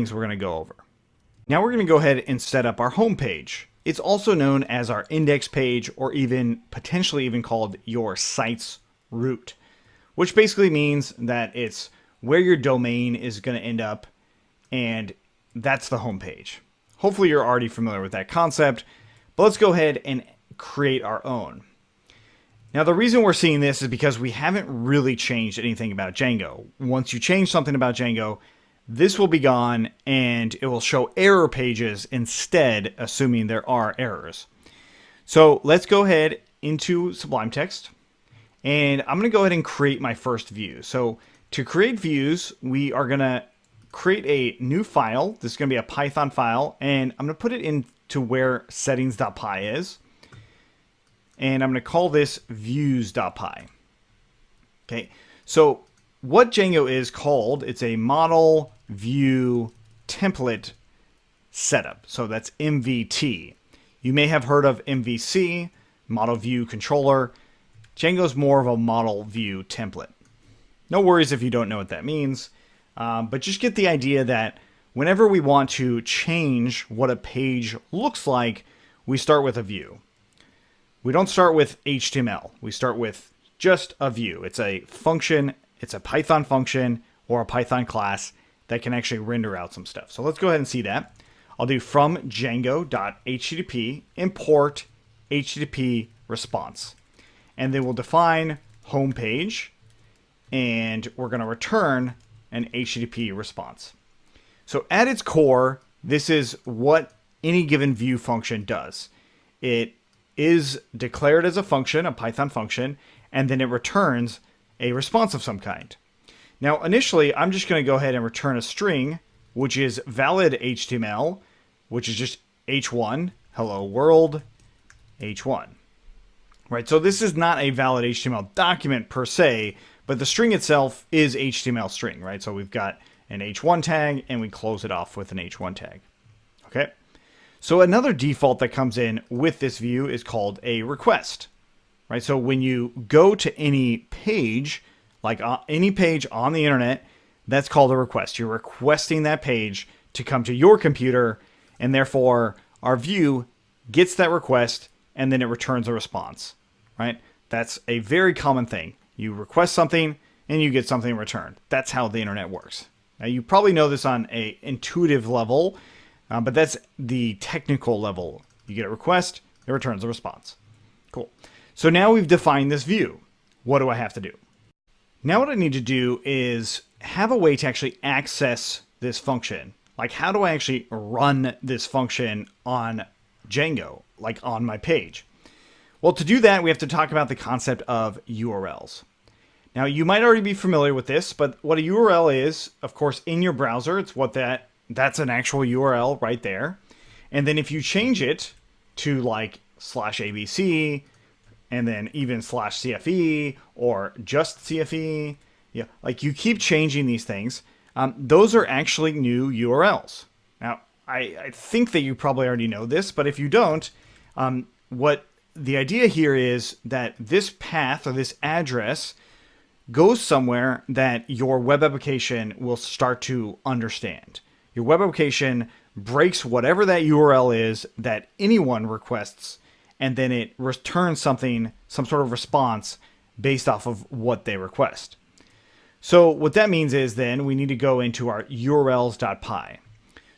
things we're going to go over. Now we're going to go ahead and set up our home page. It's also known as our index page, or even potentially even called your site's root, which basically means that it's where your domain is going to end up, and that's the home page. Hopefully you're already familiar with that concept, but let's go ahead and create our own. Now the reason we're seeing this is because we haven't really changed anything about Django. Once you change something about Django, this will be gone and it will show error pages instead, assuming there are errors. So let's go ahead into Sublime Text, and I'm going to go ahead and create my first view. So to create views, we are going to create a new file. This is going to be a Python file, and I'm going to put it into where settings.py is. And I'm going to call this views.py. Okay, so what Django is called, it's a model view template setup. So that's MVT. You may have heard of MVC, model view controller. Django's more of a model view template. No worries if you don't know what that means, but just get the idea that whenever we want to change what a page looks like, we start with a view. We don't start with HTML. We start with just a view. It's a function, it's a Python function or a Python class that can actually render out some stuff. So let's go ahead and see that. I'll do from Django.http import HTTP response. And then we'll define home page, and we're going to return an HTTP response. So at its core, this is what any given view function does. It is declared as a function, a Python function, and then it returns a response of some kind. Now, initially, I'm just going to go ahead and return a string, which is valid HTML, which is just h1, hello world, h1. Right, so this is not a valid HTML document per se, but the string itself is HTML string, right? So we've got an h1 tag, and we close it off with an h1 tag. Okay. So another default that comes in with this view is called a request, right? So when you go to any page, like any page on the internet, that's called a request. You're requesting that page to come to your computer, and therefore our view gets that request and then it returns a response, right? That's a very common thing. You request something and you get something in return. That's how the internet works. Now you probably know this on an intuitive level, but that's the technical level. You get a request, it returns a response. Cool. So now we've defined this view. What do I have to do? Now what I need to do is have a way to actually access this function. Like, how do I actually run this function on Django, like on my page? Well, to do that, we have to talk about the concept of URLs. Now, you might already be familiar with this, but what a URL is, of course, in your browser, it's what that's an actual URL right there. And then if you change it to like /abc, and then even /CFE or just CFE, yeah, like you keep changing these things. Those are actually new URLs. Now, I think that you probably already know this, but if you don't, what the idea here is that this path or this address goes somewhere that your web application will start to understand. Your web application breaks whatever that URL is that anyone requests, and then it returns something, some sort of response based off of what they request. So what that means is then we need to go into our urls.py.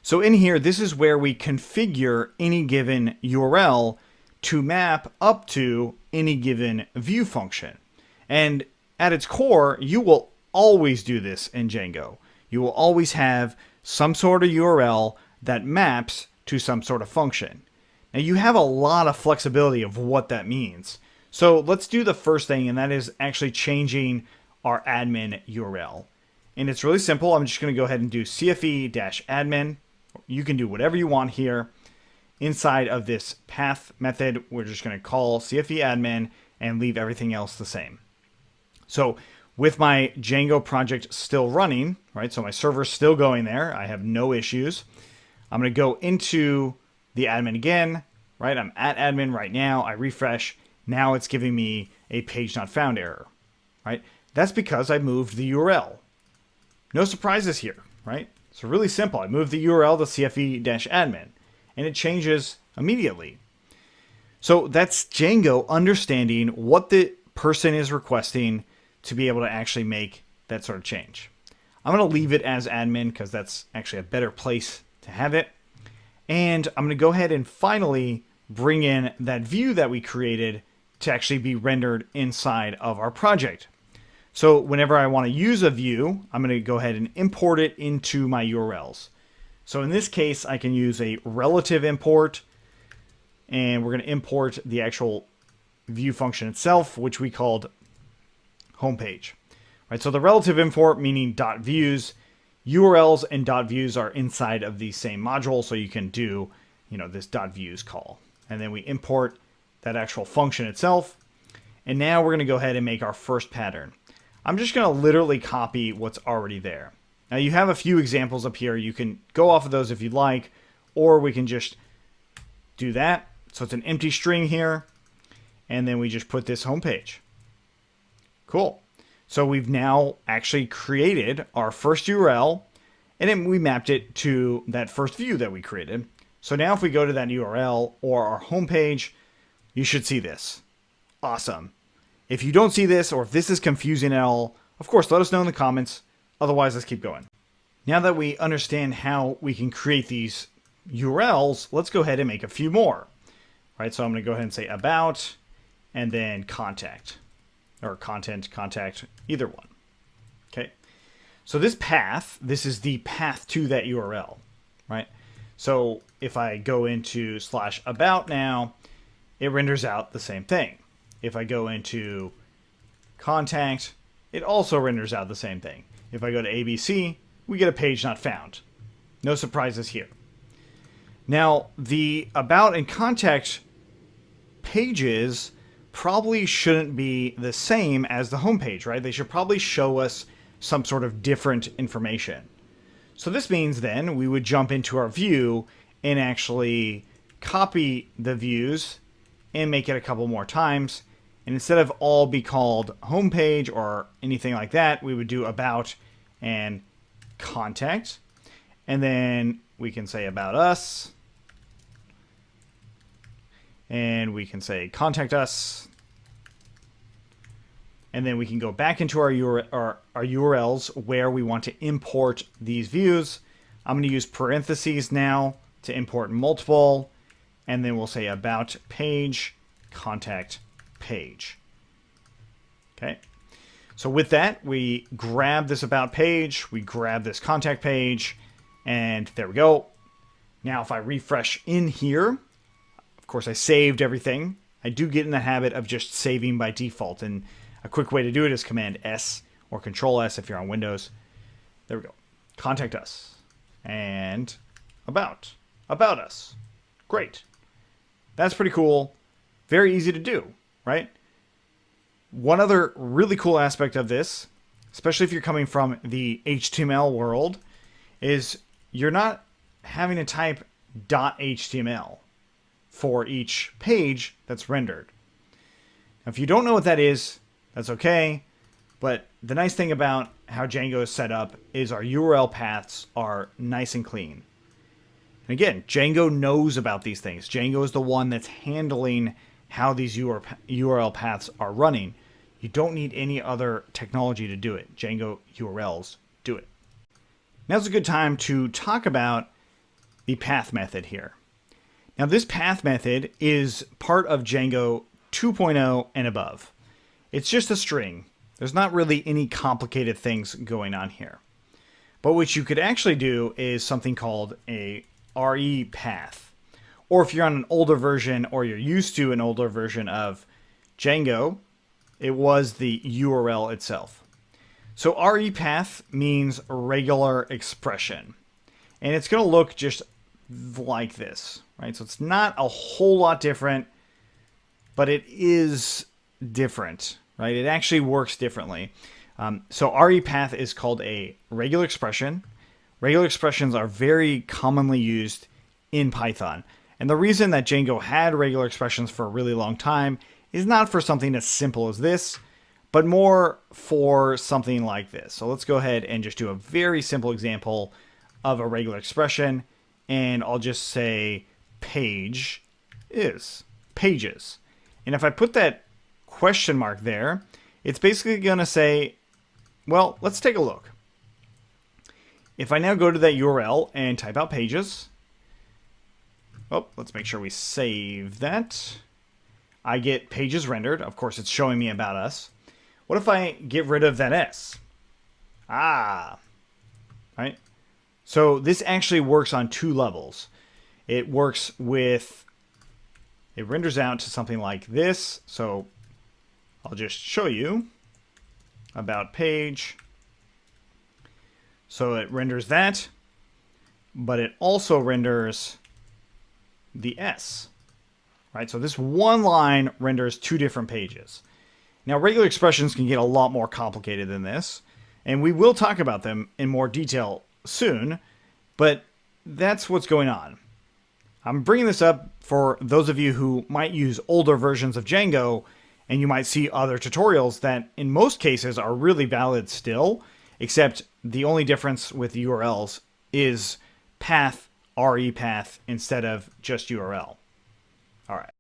So in here, this is where we configure any given URL to map up to any given view function. And at its core, you will always do this in Django. You will always have some sort of URL that maps to some sort of function. Now you have a lot of flexibility of what that means. So let's do the first thing, and that is actually changing our admin URL. And it's really simple. I'm just going to go ahead and do cfe-admin. You can do whatever you want here. Inside of this path method, we're just going to call cfe-admin and leave everything else the same. So with my Django project still running, right? So my server's still going there. I have no issues. I'm going to go into the admin again, right? I'm at admin right now. I refresh. Now it's giving me a page not found error, right? That's because I moved the URL. No surprises here, right? So really simple. I move the URL to CFE-admin, and it changes immediately. So that's Django understanding what the person is requesting to be able to actually make that sort of change. I'm going to leave it as admin because that's actually a better place to have it. And I'm going to go ahead and finally bring in that view that we created to actually be rendered inside of our project. So whenever I want to use a view, I'm going to go ahead and import it into my URLs. So in this case, I can use a relative import, and we're going to import the actual view function itself, which we called homepage. Right, so the relative import meaning .views, URLs and .views are inside of the same module, so you can do, this .views call. And then we import that actual function itself. And now we're going to go ahead and make our first pattern. I'm just going to literally copy what's already there. Now you have a few examples up here. You can go off of those if you'd like, or we can just do that. So it's an empty string here, and then we just put this homepage. Cool. So we've now actually created our first URL, and then we mapped it to that first view that we created. So now if we go to that URL or our homepage, you should see this. Awesome. If you don't see this, or if this is confusing at all, of course, let us know in the comments. Otherwise, let's keep going. Now that we understand how we can create these URLs, let's go ahead and make a few more. Right, so I'm going to go ahead and say about, and then contact, or content, contact, either one. Okay. So this path, this is the path to that URL, right? So if I go into /about now, it renders out the same thing. If I go into contact, it also renders out the same thing. If I go to ABC, we get a page not found. No surprises here. Now, the about and contact pages probably shouldn't be the same as the homepage, right? They should probably show us some sort of different information. So this means then we would jump into our view and actually copy the views and make it a couple more times. And instead of all be called homepage or anything like that, we would do about and contact. And then we can say about us. And we can say contact us. And then we can go back into our URLs where we want to import these views. I'm going to use parentheses now to import multiple. And then we'll say about page, contact page. Okay. So with that, we grab this about page, we grab this contact page, and there we go. Now if I refresh in here, of course I saved everything. I do get in the habit of just saving by default, and a quick way to do it is Command S or Control S if you're on Windows. There we go. Contact us. And about us. Great. That's pretty cool. Very easy to do, right? One other really cool aspect of this, especially if you're coming from the HTML world, is you're not having to type .html for each page that's rendered. Now, if you don't know what that is, that's okay. But the nice thing about how Django is set up is our URL paths are nice and clean. And again, Django knows about these things. Django is the one that's handling how these URL paths are running. You don't need any other technology to do it. Django URLs do it. Now's a good time to talk about the path method here. Now this path method is part of Django 2.0 and above. It's just a string. There's not really any complicated things going on here. But what you could actually do is something called a RE path. Or if you're on an older version or you're used to an older version of Django, it was the URL itself. So RE path means regular expression. And it's going to look just like this, right? So it's not a whole lot different, but it is different, right? It actually works differently. So RE path is called a regular expression. Regular expressions are very commonly used in Python. And the reason that Django had regular expressions for a really long time is not for something as simple as this, but more for something like this. So let's go ahead and just do a very simple example of a regular expression, and I'll just say page is, pages. And if I put that question mark there, it's basically going to say, well, let's take a look. If I now go to that URL and type out pages, oh, let's make sure we save that. I get pages rendered. Of course, it's showing me about us. What if I get rid of that S? Right? So this actually works on two levels. It works with, it renders out to something like this. So I'll just show you about page. So it renders that, but it also renders the S, right? So this one line renders two different pages. Now, regular expressions can get a lot more complicated than this, and we will talk about them in more detail soon, but that's what's going on. I'm bringing this up for those of you who might use older versions of Django, and you might see other tutorials that in most cases are really valid still, except the only difference with URLs is path, RE path, instead of just URL. All right.